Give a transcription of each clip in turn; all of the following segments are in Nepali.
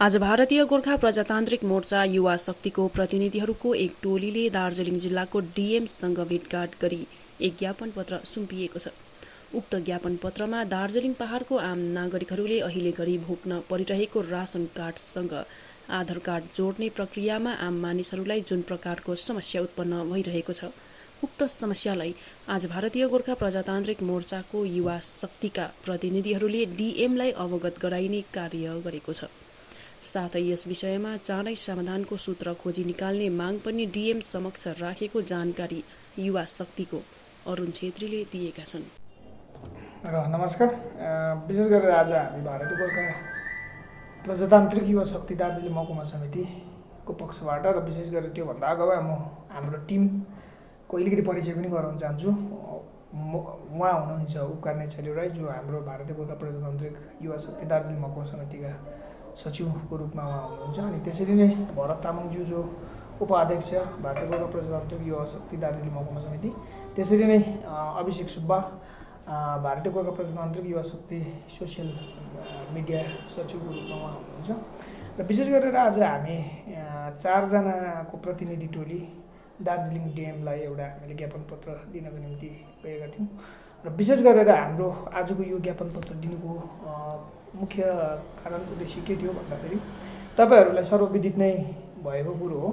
आज भारतीय गोर्खा प्रजातान्त्रिक मोर्चा युवा शक्तिको प्रतिनिधिहरूको एक टोलीले दार्जिलिङ जिल्लाको डीएमसँग भेटघाट गरी एक ज्ञापन पत्र सुम्पिएको छ। उक्त ज्ञापन पत्रमा दार्जिलिङ पहाडको आम नागरिकहरूले अहिले गरी भोग्न परिरहेको रासन कार्डसँग आधार कार्ड जोड्ने प्रक्रियामा आम मानिसहरूलाई जुन प्रकारको समस्या उत्पन्न भइरहेको छ, उक्त समस्यालाई आज भारतीय गोर्खा प्रजातान्त्रिक मोर्चाको युवा शक्तिका प्रतिनिधिहरूले डीएमलाई अवगत गराइने कार्य गरेको छ। साथै यस विषयमा चाँडै समाधानको सूत्र खोजी निकाल्ने माग पनि डीएम समक्ष राखेको जानकारी युवा शक्तिको अरुण छेत्रीले दिएका छन्। नमस्कार। विशेष गरेर आज हामी भारतीय गोर्खा प्रजातान्त्रिक युवा शक्ति दार्जिलिङ महकुमा समितिको पक्षबाट र विशेष गरेर त्योभन्दा अगावै म हाम्रो टिमको अलिकति परिचय पनि गराउन चाहन्छु। उहाँ हुनुहुन्छ उपकार नेछेली राई, जो हाम्रो भारतीय गोर्खा प्रजातान्त्रिक युवा शक्ति दार्जिलिङ महकुमा समितिका सचिवको रूपमा उहाँ हुनुहुन्छ। अनि त्यसरी नै भरत तामाङज्यू, जो उपाध्यक्ष भारतीय गोर्खा प्रजातान्त्रिक युवा शक्ति दार्जिलिङ महकुमा समिति। त्यसरी नै अभिषेक सुब्बा भारतीय गोर्खा प्रजातान्त्रिक युवा शक्ति सोसियल मिडिया सचिवको रूपमा उहाँ हुनुहुन्छ। र विशेष गरेर आज हामी 4 जनाको प्रतिनिधि टोली दार्जिलिङ डीएमलाई एउटा हामीले ज्ञापन पत्र दिनको निम्ति गएका थियौँ। र विशेष गरेर हाम्रो आजको यो ज्ञापन पत्र दिनुको मुख्य कारण उद्देश्य के थियो भन्दाखेरि तपाईहरूलाई सर्वविदित नै भएको कुरो हो।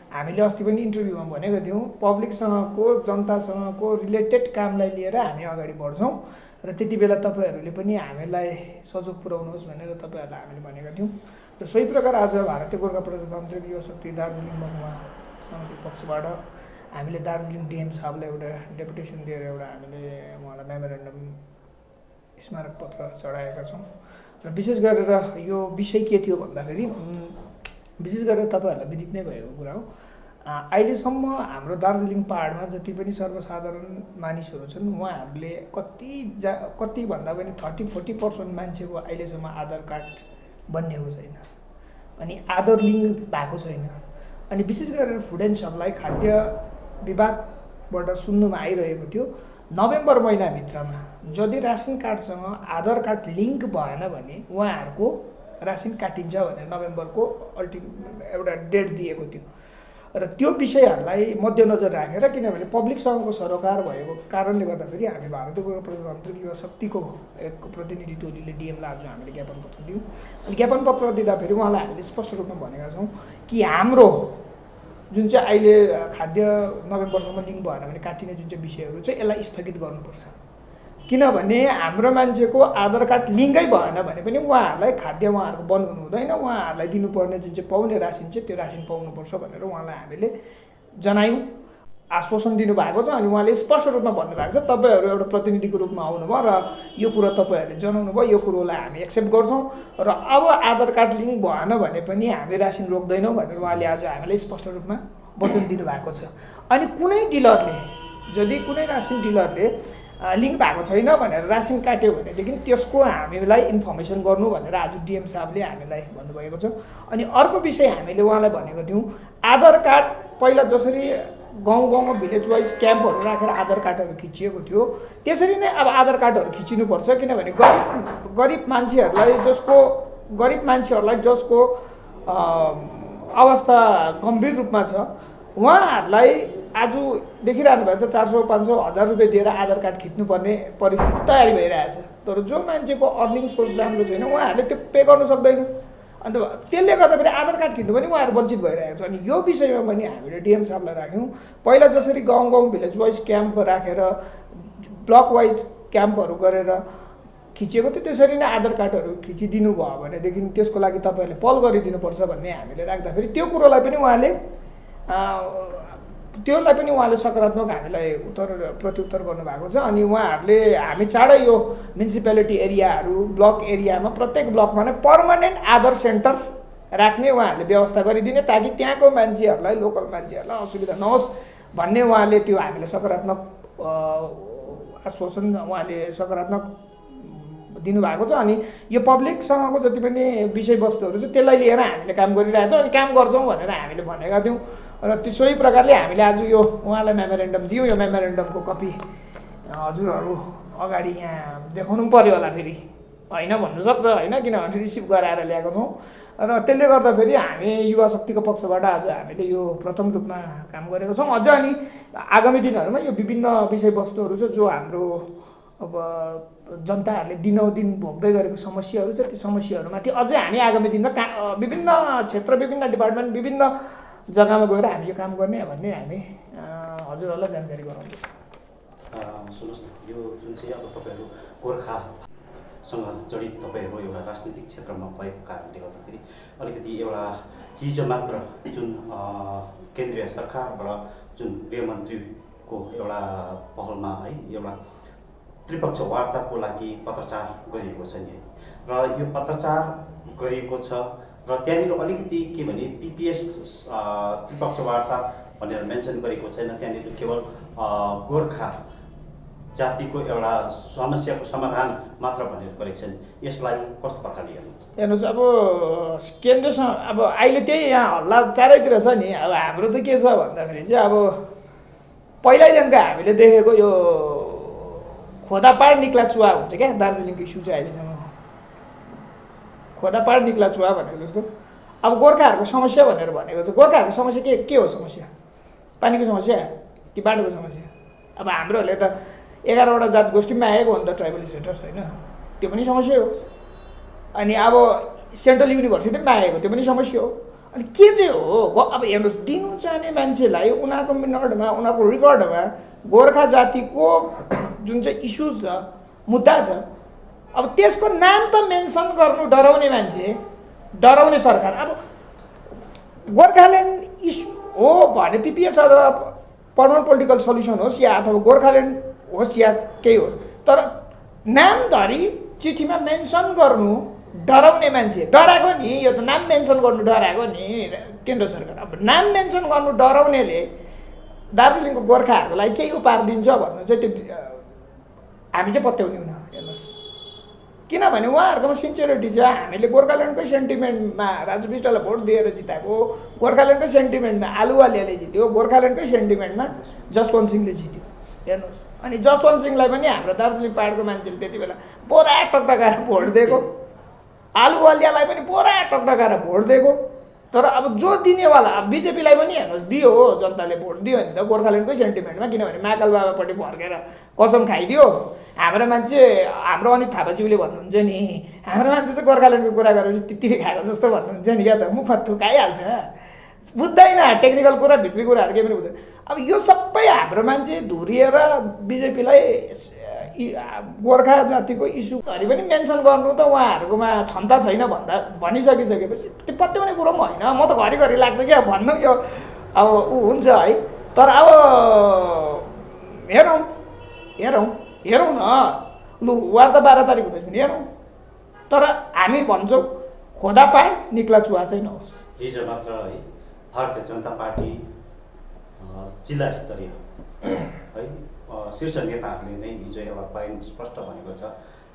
हामीले अस्ति पनि इन्टरभ्यूमा भनेको थियौँ, पब्लिकसँगको जनतासँगको रिलेटेड कामलाई लिएर हामी अगाडि बढ्छौँ र त्यति बेला तपाईँहरूले पनि हामीलाई सहयोग पुर्याउनुहोस् भनेर तपाईँहरूलाई हामीले भनेका थियौँ। र सोही प्रकार आज भारतीय गोर्खा प्रजातान्त्रिक युवा शक्ति दार्जिलिङ महकुमा समिति पक्षबाट हामीले दार्जिलिङ डीएम साहबलाई एउटा डेपुटेसन दिएर एउटा हामीले उहाँलाई मेमोरेन्डम स्मारक पत्र चढाएका छौँ। र विशेष गरेर यो विषय के थियो भन्दाखेरि विशेष गरेर तपाईँहरूलाई विदित नै भएको कुरा हो, अहिलेसम्म हाम्रो दार्जिलिङ पहाडमा जति पनि सर्वसाधारण मानिसहरू छन् उहाँहरूले कति भन्दा पनि 30-40% मान्छेको अहिलेसम्म आधार कार्ड बनिएको छैन, अनि आधार लिङ्क भएको छैन। अनि विशेष गरेर फुड एन्ड सप्लाई खाद्य विभागबाट सुन्नुमा आइरहेको थियो, नोभेम्बर महिनाभित्रमा यदि रासन कार्डसँग आधार कार्ड लिङ्क भएन भने उहाँहरूको रासन काटिन्छ भनेर नोभेम्बरको एउटा डेट दिएको थियो। र त्यो विषयहरूलाई मध्यनजर राखेर, किनभने पब्लिकसँगको सरोकार भएको कारणले गर्दाखेरि हामी भारतीय गोर्खा प्रजातान्त्रिक युवा शक्तिको एक प्रतिनिधि टोलीले डीएमलाई आज हामीले ज्ञापन पत्र दियौँ। अनि ज्ञापन पत्र दिँदाखेरि उहाँलाई हामीले स्पष्ट रूपमा भनेका छौँ कि हाम्रो जुन चाहिँ अहिले खाद्य नोभेम्बरसम्म लिङ्क भएन भने काटिने जुन चाहिँ विषयहरू चाहिँ यसलाई स्थगित गर्नुपर्छ। किनभने हाम्रो मान्छेको आधार कार्ड लिङ्कै भएन भने पनि उहाँहरूलाई खाद्य उहाँहरूको बन्द हुनु हुँदैन, उहाँहरूलाई दिनुपर्ने जुन चाहिँ पाउने रासिन चाहिँ त्यो रासिन पाउनुपर्छ भनेर उहाँलाई हामीले जनायौँ, आश्वासन दिनुभएको छ। अनि उहाँले स्पष्ट रूपमा भन्नुभएको छ, तपाईँहरू एउटा प्रतिनिधिको रूपमा आउनुभयो र यो कुरा तपाईँहरूले जनाउनु भयो, यो कुरोलाई हामी एक्सेप्ट गर्छौँ र अब आधार कार्ड लिङ्क भएन भने पनि हामी रासिन रोक्दैनौँ भनेर उहाँले आज हामीलाई स्पष्ट रूपमा वचन दिनुभएको छ। अनि कुनै डिलरले यदि कुनै रासिन डिलरले लिङ्क भएको छैन भनेर रासिन काट्यो भनेदेखि त्यसको हामीलाई इन्फर्मेसन गर्नु भनेर आज डिएम साहबले हामीलाई भन्नुभएको छ। अनि अर्को विषय हामीले उहाँलाई भनेको थियौँ, आधार कार्ड पहिला जसरी गाउँ भिलेज वाइज क्याम्पहरू राखेर आधार कार्डहरू खिचिएको थियो, त्यसरी नै अब आधार कार्डहरू खिचिनुपर्छ। किनभने गरिब मान्छेहरूलाई जसको अवस्था गम्भीर रूपमा छ उहाँहरूलाई आज देखिरहनु भएको छ 400-500 हजार रुपियाँ दिएर आधार कार्ड खिच्नुपर्ने परिस्थिति तयारी भइरहेछ। तर जो मान्छेको अर्निङ सोर्स राम्रो छैन उहाँहरूले त्यो पे गर्नु सक्दैन, अन्त त्यसले गर्दाखेरि आधार कार्ड खिच्नु पनि उहाँहरू वञ्चित भइरहेको छ। अनि यो विषयमा पनि हामीले डिएम साहबलाई राख्यौँ। पहिला जसरी गाउँ भिलेज वाइज क्याम्प राखेर ब्लक वाइज क्याम्पहरू गरेर खिचिएको थियो, त्यसरी नै आधार कार्डहरू खिचिदिनु भयो भनेदेखि त्यसको लागि तपाईँहरूले पहल गरिदिनुपर्छ भन्ने हामीले राख्दाखेरि त्यसलाई पनि उहाँले सकारात्मक हामीलाई प्रत्युत्तर गर्नुभएको छ। अनि उहाँहरूले हामी चाँडै यो म्युनिसिपालिटी एरियाहरू ब्लक एरियामा प्रत्येक ब्लकमा नै पर्मानेन्ट आधार सेन्टर राख्ने उहाँहरूले व्यवस्था गरिदिने, ताकि त्यहाँको मान्छेहरूलाई लोकल मान्छेहरूलाई असुविधा नहोस् भन्ने उहाँले त्यो हामीलाई सकारात्मक आश्वासन उहाँले सकारात्मक दिनुभएको छ। अनि यो पब्लिकसँगको जति पनि विषयवस्तुहरू छ त्यसलाई लिएर हामीले काम गरिरहेछौँ अनि काम गर्छौँ भनेर हामीले भनेका थियौँ। र त्यसै प्रकारले हामीले आज यो उहाँलाई मेमोरेन्डम दियौँ। यो मेमोरेन्डमको कपी हजुरहरू अगाडि यहाँ देखाउनु पर्यो होला फेरि, होइन भन्नु सक्छ होइन, किनभने रिसिभ गराएर ल्याएको छौँ र त्यसले गर्दाखेरि हामी युवा शक्तिको पक्षबाट आज हामीले यो प्रथम रूपमा काम गरेको छौँ। अझ अनि आगामी दिनहरूमा यो विभिन्न विषयवस्तुहरू छ जो हाम्रो अब जनताहरूले दिनौदिन भोग्दै गरेको समस्याहरू छ, ती समस्याहरूमाथि अझै हामी आगामी दिनमा विभिन्न क्षेत्र, विभिन्न डिपार्टमेन्ट, विभिन्न जग्गामा गएर हामी यो काम गर्ने भन्ने हामी हजुरहरूलाई जानकारी गराउँदैछौँ। सुन्नुहोस् न, यो जुन चाहिँ अब तपाईँहरू गोर्खासँग जडित तपाईँहरू एउटा राजनीतिक क्षेत्रमा भएको कारणले गर्दाखेरि अलिकति एउटा हिजो मात्र जुन केन्द्रीय सरकारबाट जुन गृहमन्त्रीको एउटा पहलमा है एउटा त्रिपक्ष वार्ताको लागि पत्रचार गरिएको छ नि, र यो पत्रचार गरिएको छ र त्यहाँनिर अलिकति के भने पिपिएस त्रिपक्ष वार्ता भनेर मेन्सन गरेको छैन। त्यहाँनिर केवल गोर्खा जातिको एउटा समस्याको समाधान मात्र भनेर गरेको छन्। यसलाई कस्तो प्रकारले हेर्नुहोस्, अब केन्द्रसँग अब अहिले त्यही यहाँ हल्ला चारैतिर छ नि। अब हाम्रो चाहिँ के छ भन्दाखेरि चाहिँ अब पहिल्यैदेखिको हामीले देखेको यो खोदापाड निक्ला चुवा हुन्छ क्या दार्जिलिङको इस्यु चाहिँ अहिलेसम्म खोदापाड निक्ला चुवा भनेको जस्तो। अब गोर्खाहरूको समस्या भनेर भनेको चाहिँ गोर्खाहरूको समस्या के हो? समस्या पानीको समस्या कि बाटोको समस्या? अब हाम्रोहरूले त 11वटा जात गोष्ठीमा आएको हो नि त, ट्राइबल स्टेटस होइन, त्यो पनि समस्या हो। अनि अब सेन्ट्रल युनिभर्सिटीमा आएको त्यो पनि समस्या हो। अनि के चाहिँ हो? अब हेर्नुहोस्, दिनु चाहने मान्छेलाई उनीहरूको मिनटमा, उनीहरूको रेकर्डमा गोर्खा जातिको जुन चाहिँ इस्युज छ, मुद्दा छ, अब त्यसको नाम त मेन्सन गर्नु डराउने मान्छे, डराउने सरकार। अब गोर्खाल्यान्ड इस्यु हो भने पिपिएस अथवा पर्मनेन्ट पोलिटिकल सल्युसन होस् या अथवा गोर्खाल्यान्ड होस् या केही होस्, तर नामधरी चिठीमा मेन्सन गर्नु डराउने मान्छे, डराएको नि। यो त नाम मेन्सन गर्नु डराएको नि केन्द्र सरकार। अब नाम मेन्सन गर्नु डराउनेले दार्जिलिङको गोर्खाहरूको लागि केही उपहार दिन्छ भन्नु चाहिँ त्यो हामी चाहिँ पत्याउने हुन। हेर्नुहोस्, किनभने उहाँहरूकोमा सिन्सियरिटी छ। हामीले गोर्खाल्यान्डकै सेन्टिमेन्टमा राजु विष्टलाई भोट दिएर जिताएको, गोर्खाल्यान्डकै सेन्टिमेन्टमा आलुवालियाले जित्यो, गोर्खाल्यान्डकै सेन्टिमेन्टमा जसवन्त सिंहले जित्यो। हेर्नुहोस्, अनि जसवन्त सिंहलाई पनि हाम्रो दार्जिलिङ पाहाडको मान्छेले त्यति बेला बोरा टकटकाएर भोट दिएको, आलुवालियालाई पनि बोरा टकटकाएर भोट दिएको। तर अब जो दिनेवाला, अब बिजेपीलाई पनि हेर्नुहोस् दियो हो, जनताले भोट दियो नि त गोर्खाल्यान्डकै सेन्टिमेन्टमा, किनभने महाकाल बाबापट्टि फर्केर कसम खाइदियो। हाम्रो मान्छे, हाम्रो अनित थापाज्यूले भन्नुहुन्छ नि, हाम्रो मान्छे चाहिँ गोर्खाल्यान्डको कुरा गरेपछि तित्तिरी खाएको जस्तो भन्नुहुन्छ नि, या त मुखमा थुकाइहाल्छ, बुझ्दैन टेक्निकल कुरा, भित्री कुराहरू केही पनि बुझ्दैन। अब यो सबै हाम्रो मान्छे धुरिएर बिजेपीलाई गोर्खा जातिको इस्युहरू पनि मेन्सन गर्नु त उहाँहरूकोमा क्षमता छैन भनिसकिसकेपछि त्यो पत्याउने कुरो पनि होइन। म त घरिघरि लाग्छ क्या भन्नु, यो अब ऊ हुन्छ है। तर अब हेरौँ न, लु वार्ता 12 तारिक हुँदैछ भने हेरौँ। तर हामी भन्छौँ खोदापाड निक्ला चुवा चाहिँ नहोस्। हिजो मात्र है भारतीय जनता पार्टी जिल्ला स्तरीय है शीर्ष नेताहरूले नै हिजो एउटा पोइन्ट स्पष्ट भनेको छ,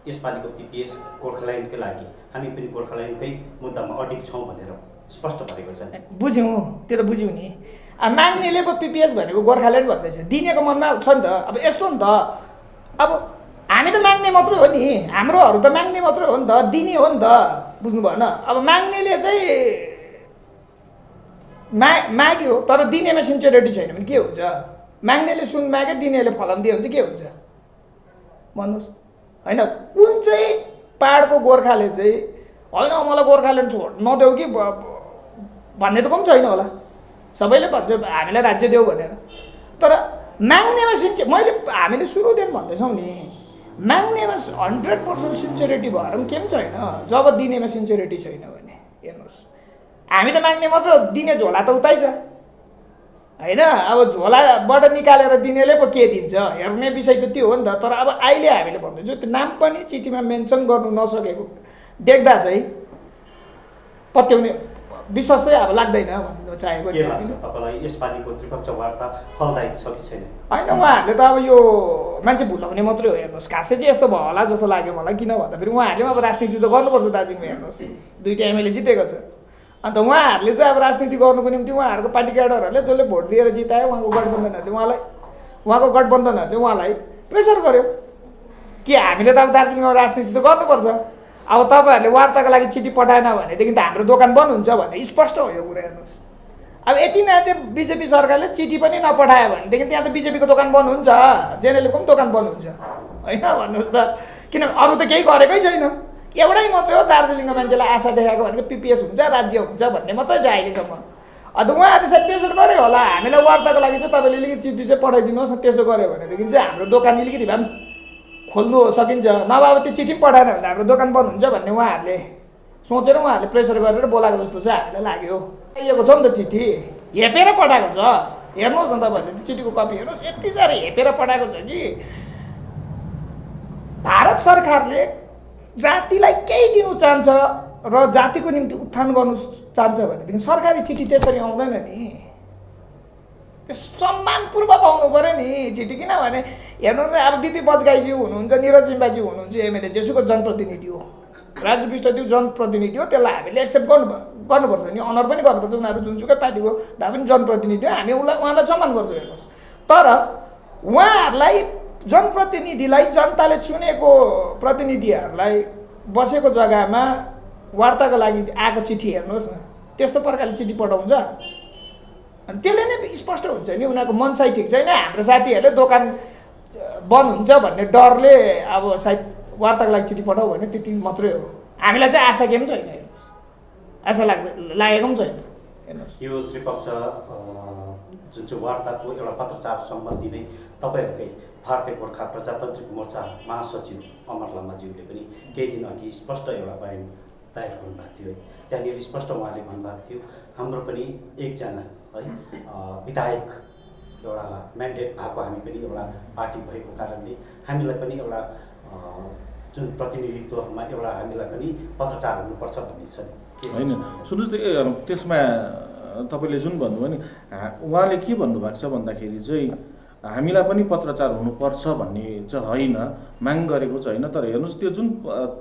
यसपालिको पिपिएस गोर्खाल्यान्डकै लागि हामी पनि गोर्खाल्यान्डकै मुद्दामा अडिग छौँ भनेर स्पष्ट भनेको छ। बुझ्यौँ, त्यो त बुझ्यौँ नि। अब माग्नेले पो पिपिएस भनेको गोर्खाल्यान्ड भन्दैछ, दिनेको मनमा छ नि त। अब यस्तो नि त, अब हामी त माग्ने मात्रै हो नि, हाम्रोहरू त माग्ने मात्रै हो नि त, दिने हो नि त, बुझ्नु भएन। अब माग्नेले चाहिँ माग्यो तर दिनेमा सिन्सियरिटी छैन भने के हुन्छ? माग्नेले सुन माग्यो, दिनेले फलाम दियो भने चाहिँ के हुन्छ भन्नुहोस्? होइन, कुन चाहिँ पाहाडको गोर्खाले चाहिँ होइन मलाई गोर्खाल्यान्ड छोड नदेऊ कि भन्ने त कोही छैन होला, सबैले भन्छ हामीलाई राज्य देऊ भनेर। तर माग्नेमा हामीले सुरुदेखि भन्दैछौँ नि, माग्नेमा 100% सिन्सियरिटी भएर पनि केही पनि छैन जब दिनेमा सिन्सियरिटी छैन भने। हेर्नुहोस्, हामी त माग्ने मात्र, दिने झोला त उतै छ होइन। अब झोलाबाट निकालेर दिनेले पो के दिन्छ हेर्ने विषय त त्यो हो नि त। तर अब अहिले हामीले भन्दैछौँ त्यो नाम पनि चिठीमा मेन्सन गर्नु नसकेको देख्दा चाहिँ पत्याउने विश्वास चाहिँ अब लाग्दैन भन्नु चाहेको। के लाग्छ तपाईँलाई यसपालिको त्रिपक्ष वार्ता फलदायक छ कि छैन? होइन, उहाँहरूले त अब यो मान्छे भुलाउने मात्रै हो। हेर्नुहोस्, खासै चाहिँ यस्तो भयो होला जस्तो लाग्यो मलाई, किन भन्दाखेरि उहाँहरूले अब राजनीति त गर्नुपर्छ दार्जिलिङमा। हेर्नुहोस्, 2टा एमएलए जितेको छ, अन्त उहाँहरूले चाहिँ अब राजनीति गर्नुको निम्ति उहाँहरूको पार्टी क्याडरहरूले जसले भोट दिएर जितायो उहाँको गठबन्धनहरूले उहाँलाई प्रेसर गर्यो कि हामीले त अब दार्जिलिङमा राजनीति त गर्नुपर्छ। अब तपाईँहरूले वार्ताको लागि चिठी पठाएन भनेदेखि त हाम्रो दोकान बन्द हुन्छ भन्ने स्पष्ट हो यो कुरा हेर्नुहोस्। अब यति नै त्यो बिजेपी सरकारले चिठी पनि नपठायो भनेदेखि त्यहाँ त बिजेपीको दोकान बन्द हुन्छ, जेएनएलको पनि दोकान बन्द हुन्छ होइन भन्नुहोस् त। किनभने अरू त केही गरेकै छैन, एउटै मात्रै हो दार्जिलिङको मान्छेलाई आशा देखाएको भनेको पिपिएस हुन्छ, राज्य हुन्छ भन्ने मात्रै छ अहिलेसम्म। अन्त उहाँहरूले सायद प्रेसर गर्यो होला हामीलाई वार्ताको लागि चाहिँ तपाईँले अलिकति चिठी चाहिँ पठाइदिनुहोस् न, त्यसो गऱ्यो भनेदेखि चाहिँ हाम्रो दोकान अलिकति भए पनि खोल्नु सकिन्छ, नभए त्यो चिठी पनि पठाएन भने हाम्रो दोकान बन्द हुन्छ भन्ने उहाँहरूले सोचेर उहाँहरूले प्रेसर गरेर बोलाएको जस्तो चाहिँ हामीलाई लाग्यो। आइएको छ नि त चिठी, हेपेर पठाएको छ। हेर्नुहोस् न तपाईँहरूले त्यो चिठीको कपी हेर्नुहोस्, यति साह्रो हेपेर पठाएको छ कि भारत सरकारले जातिलाई केही दिनु चाहन्छ र जातिको निम्ति उत्थान गर्नु चाहन्छ भनेदेखि सरकारी चिठी त्यसरी आउँदैन नि, त्यो सम्मानपूर्वक आउनु पऱ्यो नि चिठी। किनभने हेर्नुहोस् न, अब बिपी बजगाईज्यू हुनुहुन्छ, निरज जिम्बाज्यू हुनुहुन्छ, एमएलए जेसुको जनप्रतिनिधि हो, राजु विष्टज्यू जनप्रतिनिधि हो, त्यसलाई हामीले एक्सेप्ट गर्नुपर्छ नि, अनर पनि गर्नुपर्छ। उनीहरू जुनसुकै पार्टीको भए पनि जनप्रतिनिधि हो, हामी उहाँलाई सम्मान गर्छौँ। हेर्नुहोस्, तर उहाँहरूलाई जनप्रतिनिधिलाई, जनताले चुनेको प्रतिनिधिहरूलाई बसेको जग्गामा वार्ताको लागि आएको चिठी हेर्नुहोस् न, त्यस्तो प्रकारले चिठी पठाउँछ। अनि त्यसले नै स्पष्ट हुन्छ नि उनीहरूको मनसाई ठिक छैन। हाम्रो साथीहरूले दोकान बन्द हुन्छ भन्ने डरले अब सायद वार्ताको लागि चिठी पठाऊ भने त्यति मात्रै हो। हामीलाई चाहिँ आशा केही पनि छैन, हेर्नुहोस्, आशा लागेको पनि छैन। हेर्नुहोस्, यो त्रिपक्ष जुन चाहिँ वार्ताको एउटा पत्रचार सम्बन्धी नै तपाईँहरूकै भारतीय गोर्खा प्रजातान्त्रिक मोर्चा महासचिव अमर लामाज्यूले पनि केही दिन अघि स्पष्ट एउटा बयान दायर गर्नुभएको थियो। त्यहाँनिर स्पष्ट उहाँले भन्नुभएको थियो, हाम्रो पनि एकजना है विधायक एउटा म्यान्डेट भएको हामी पनि एउटा पार्टी भएको कारणले हामीलाई पनि एउटा जुन प्रतिनिधित्वमा एउटा हामीलाई पनि पत्रचार हुनुपर्छ भन्ने छ होइन। सुन्नुहोस् न, त्यसमा तपाईँले जुन भन्नुभयो नि, उहाँले के भन्नुभएको छ भन्दाखेरि चाहिँ हामीलाई पनि पत्रचार हुनुपर्छ भन्ने चाहिँ होइन, माग गरेको चाहिँ होइन। तर हेर्नुहोस्, त्यो जुन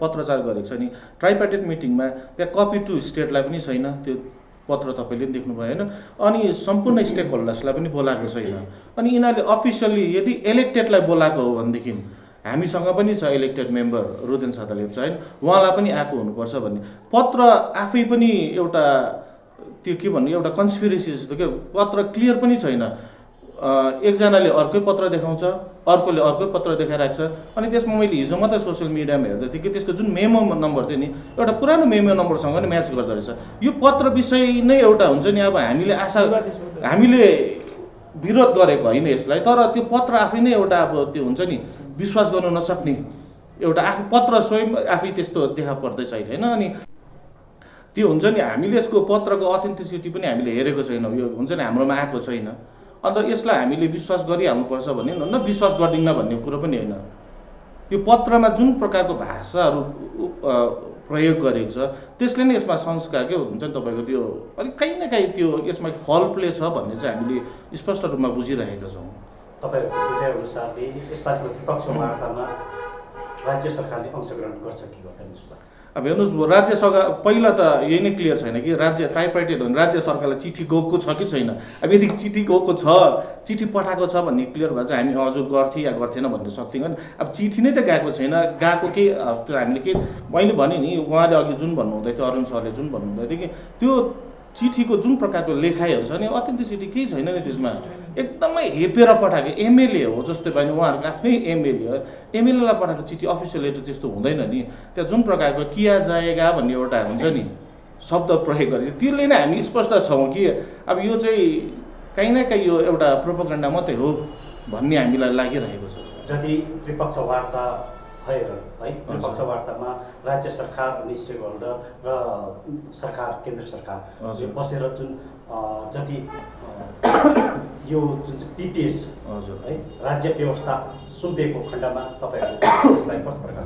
पत्रचार गरेको छ नि ट्राइपार्टिट मिटिङमा, त्यहाँ कपी टु स्टेटलाई पनि छैन, त्यो पत्र तपाईँले पनि देख्नुभयो होइन। अनि सम्पूर्ण स्टेक होल्डर्सलाई पनि बोलाएको छैन। अनि यिनीहरूले अफिसियल्ली यदि इलेक्टेडलाई बोलाएको हो भनेदेखि हामीसँग पनि छ इलेक्टेड मेम्बर रुदेन छाता लेप्चा होइन, उहाँलाई पनि आएको हुनुपर्छ भन्ने पत्र आफै पनि एउटा त्यो के भन्नु, एउटा कन्सपिरेसी जस्तो के पत्र क्लियर पनि छैन। एकजनाले अर्कै पत्र देखाउँछ, अर्कोले अर्कै पत्र देखाइरहेको छ। अनि त्यसमा मैले हिजो मात्रै सोसियल मिडियामा हेर्दै थिएँ कि त्यसको जुन मेमो नम्बर थियो नि, एउटा पुरानो मेमो नम्बरसँग नि म्याच गर्दो रहेछ। यो पत्र विषय नै एउटा हुन्छ नि, अब हामीले आशा हामीले विरोध गरेको होइन यसलाई, तर त्यो पत्र आफै नै एउटा अब त्यो हुन्छ नि, विश्वास गर्नु नसक्ने एउटा आफू पत्र स्वयं आफै त्यस्तो देखा पर्दैछ होइन। अनि त्यो हुन्छ नि, हामीले यसको पत्रको अथेन्टिसिटी पनि हामीले हेरेको छैनौँ, यो हुन्छ नि हाम्रोमा आएको छैन। अन्त यसलाई हामीले विश्वास गरिहाल्नुपर्छ भन्ने न विश्वास गर्दिनँ भन्ने कुरो पनि होइन। यो पत्रमा जुन प्रकारको भाषाहरू प्रयोग गरेको छ त्यसले नै यसमा संस्कार के हुन्छ नि तपाईँको त्यो अलिक कहीँ न कहीँ त्यो यसमा फल प्ले छ भन्ने चाहिँ हामीले स्पष्ट रूपमा बुझिरहेका छौँ। तपाईँहरूको बुझाइअनुसारले यसपालिको त्रिपक्ष वार्तामा राज्य सरकारले अंशग्रहण गर्छ कि गर्दैन जस्तो लाग्छ? अब हेर्नुहोस्, राज्य सरकार पहिला त यही नै क्लियर छैन कि राज्य ट्राइपार्टिट हो भने राज्य सरकारलाई चिठी गएको छ कि छैन। अब यदि चिठी गएको छ, चिठी पठाएको छ भन्ने क्लियर भए चाहिँ हामी हजुर गर्थे या गर्थेन भन्ने सक्थ्यौँ। अब चिठी नै त गएको छैन, गएको केही हामीले के मैले भने नि, उहाँले अघि जुन भन्नुहुँदै थियो, अरुण सरले जुन भन्नुहुँदै थियो कि त्यो चिठीको जुन प्रकारको लेखाइहरू छ नि अथेन्टिसिटी केही छैन नि त्यसमा, एकदमै हेपेर पठाएको। एमएलए हो जस्तै भयो नि, उहाँहरूको आफ्नै एमएलए हो, एमएलएलाई पठाएको चिठी अफिसियल लेटर त्यस्तो हुँदैन नि। त्यहाँ जुन प्रकारको किया जाएगा भन्ने एउटा हुन्छ नि शब्द प्रयोग गरेको, त्यसले नै हामी स्पष्ट छौँ कि अब यो चाहिँ कहीँ न कहीँ यो एउटा प्रोपोगन्डा मात्रै हो भन्ने हामीलाई लागिरहेको छ। जति त्रिपक्ष वार्ता भएर है, त्रिपक्ष वार्तामा राज्य सरकार अनि स्टेक होल्डर र सरकार, केन्द्र सरकार बसेर जुन जति यो जुन चाहिँ पिपिएस हजुर है राज्य व्यवस्था सुम्पिएको खण्डमा तपाईँहरू यसलाई कस्तो प्रकार?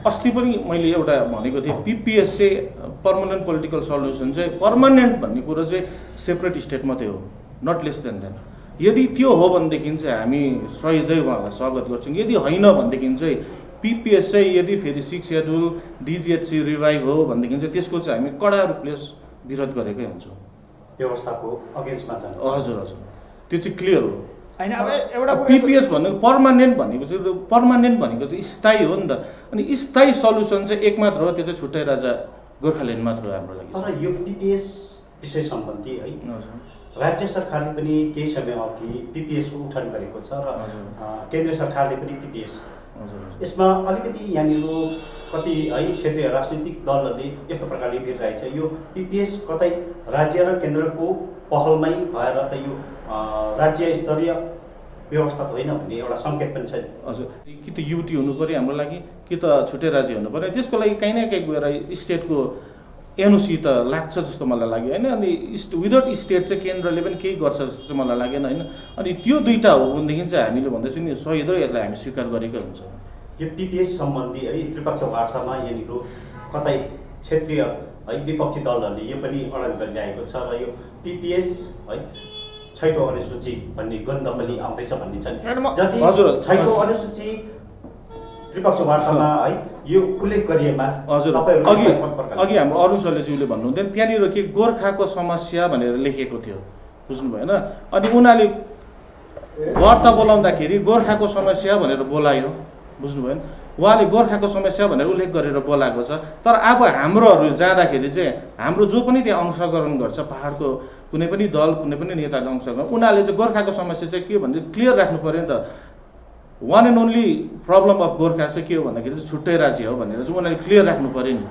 अस्ति पनि मैले एउटा भनेको थिएँ, पिपिएस चाहिँ पर्मानेन्ट पोलिटिकल सल्युसन चाहिँ पर्मानेन्ट भन्ने कुरो चाहिँ सेपरेट स्टेट मात्रै हो, नट लेस देन देन। यदि त्यो हो भनेदेखि चाहिँ हामी सहिदै उहाँलाई स्वागत गर्छौँ। यदि होइन भनेदेखि चाहिँ पिपिएस चाहिँ यदि फेरि 6 सेड्युल डिजिएचसी रिभाइभ हो भनेदेखि चाहिँ त्यसको चाहिँ हामी कडा रूपले विरोध गरेकै हुन्छौँ, व्यवस्थाको अगेन्स्टमा जान्छ। हजुर हजुर, त्यो चाहिँ क्लियर हो। होइन अब एउटा कुरा पिपिएस भनेको पर्मानेन्ट भनेको चाहिँ स्थायी हो नि त। अनि स्थायी सल्युसन चाहिँ एक मात्र हो, त्यो चाहिँ छुट्टै राजा गोर्खाल्यान्ड मात्र हो हाम्रो लागि। तर यो पिपिएस विषय सम्बन्धी है राज्य सरकारले पनि केही समय अघि पिपिएसको उठान गरेको छ र केन्द्र सरकारले पनि पिपिएस, यसमा अलिकति यहाँनिर कति है क्षेत्रीय राजनीतिक दलहरूले यस्तो प्रकारले भिडिरहेको छ, यो पिपिएस कतै राज्य र केन्द्रको पहलमै भएर त यो राज्य स्तरीय व्यवस्था त होइन भन्ने एउटा सङ्केत पनि छ। हजुर, कि त युटी हुनु पऱ्यो हाम्रो लागि, कि त छुट्टै राज्य हुनु पऱ्यो। त्यसको लागि काहीँ न काहीँ गएर स्टेटको एनओसी त लाग्छ जस्तो मलाई लाग्यो होइन। अनि विदाउट स्टेट चाहिँ केन्द्रले पनि केही गर्छ जस्तो चाहिँ मलाई लागेन होइन। अनि त्यो दुईवटा हो भनेदेखि चाहिँ हामीले भन्दैछौँ नि सही र यसलाई हामी स्वीकार गरेकै हुन्छ। यो पिपिएस सम्बन्धी है त्रिपक्ष वार्तामा यहाँनिर कतै क्षेत्रीय है विपक्षी दलहरूले यो पनि अडान गरिरहेको छ र यो पिपिएस है छैटौँ अनुसूची भन्ने गन्ध पनि आउँदैछ भन्ने छ। जति छैटौँ अनुसूची त्रिपक्ष वार्तामा है यो उल्लेख गरिएमा हजुर अघि हाम्रो अरुण शैलेज्यूले भन्नुहुन्थ्यो त्यहाँनिर के गोर्खाको समस्या भनेर लेखेको थियो, बुझ्नु भएन। अनि उनीहरूले वार्ता बोलाउँदाखेरि गोर्खाको समस्या भनेर बोलायो, बुझ्नु भएन। उहाँले गोर्खाको समस्या भनेर उल्लेख गरेर बोलाएको छ। तर अब हाम्रोहरू जाँदाखेरि चाहिँ हाम्रो जो पनि त्यहाँ अंशग्रहण गर्छ, पाहाडको कुनै पनि दल कुनै पनि नेताले अंशग्रहण, उनीहरूले चाहिँ गोर्खाको समस्या चाहिँ के भन्दा क्लियर राख्नु पऱ्यो नि त। One and only problem of Gorkha चाहिँ के हो भन्दाखेरि चाहिँ छुट्टै राज्य हो भनेर चाहिँ उनीहरूले क्लियर राख्नु पऱ्यो नि।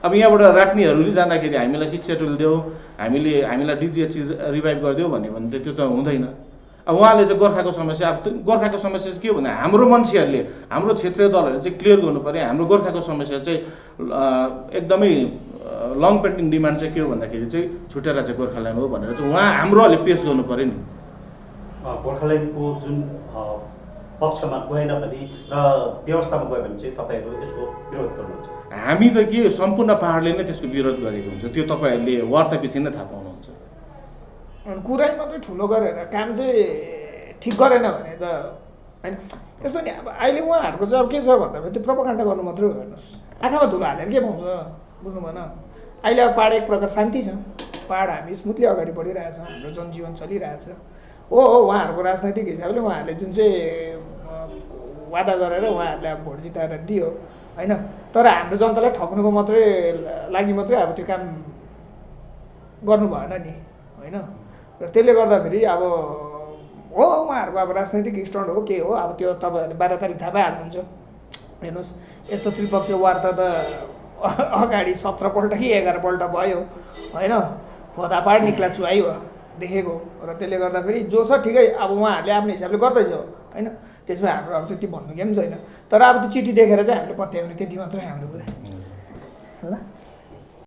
अब यहाँबाट राख्नेहरूले जाँदाखेरि हामीलाई 6 सेड्युल देऊ, हामीलाई डिजिएचसी रिभाइभ गरिदेऊ भन्यो भने त त्यो त हुँदैन। अब उहाँले चाहिँ गोर्खाको समस्या, अब गोर्खाको समस्या चाहिँ के हो भने हाम्रो मान्छेहरूले, हाम्रो क्षेत्रीय दलहरूले चाहिँ क्लियर गर्नु पऱ्यो हाम्रो गोर्खाको समस्या चाहिँ एकदमै लङ पेन्डिङ डिमान्ड चाहिँ के हो भन्दाखेरि चाहिँ छुट्टै राज्य गोर्खाल्यान्ड हो भनेर चाहिँ उहाँ हाम्रोहरूले पेस गर्नु पऱ्यो नि। गोर्खाल्यान्डको जुन पक्षमा गएन भने र व्यवस्थामा गयो भने चाहिँ तपाईँहरू यसको विरोध गर्नुहुन्छ? हामी त के सम्पूर्ण पाहाडले नै त्यसको विरोध गरेको हुन्छ, त्यो तपाईँहरूले वार्तापछि नै थाहा पाउनुहुन्छ। कुरै मात्रै ठुलो गरेर काम चाहिँ ठिक गरेन भने त होइन। यस्तो नि अब अहिले उहाँहरूको चाहिँ अब के छ भन्दाखेरि त्यो प्रोपागान्डा गर्नु मात्रै हो। हेर्नुहोस्, आँखामा धुलो हालेर के पाउँछ, बुझ्नु भएन। अहिले अब पाहाड एक प्रकार शान्ति छ, पाहाड हामी स्मुथली अगाडि बढिरहेछ, हाम्रो जनजीवन चलिरहेछ। हो उहाँहरूको राजनैतिक हिसाबले उहाँहरूले जुन चाहिँ वादा गरेर उहाँहरूले अब भोट जिताएर दियो होइन। तर हाम्रो जनतालाई ठग्नुको लागि मात्रै अब त्यो काम गर्नु भएन नि होइन। र त्यसले गर्दाखेरि अब हो उहाँहरूको अब राजनैतिक स्टन्ट हो के हो, अब त्यो तपाईँहरूले 12 तारिक थाहा पाइहाल्नुहुन्छ। हेर्नुहोस्, यस्तो त्रिपक्षीय वार्ता त अगाडि 17 पल्ट कि 11 पल्ट भयो होइन। खोदापाड निक्ला चुहाइ भयो देखेको। र त्यसले गर्दाखेरि जो छ ठिकै, अब उहाँहरूले आफ्नो हिसाबले गर्दैछ होइन। त्यसमा हाम्रो अब त्यति भन्नु केही पनि छैन। तर अब त्यो चिठी देखेर चाहिँ हामीले पत्याउने त्यति मात्रै हाम्रो कुरा ल।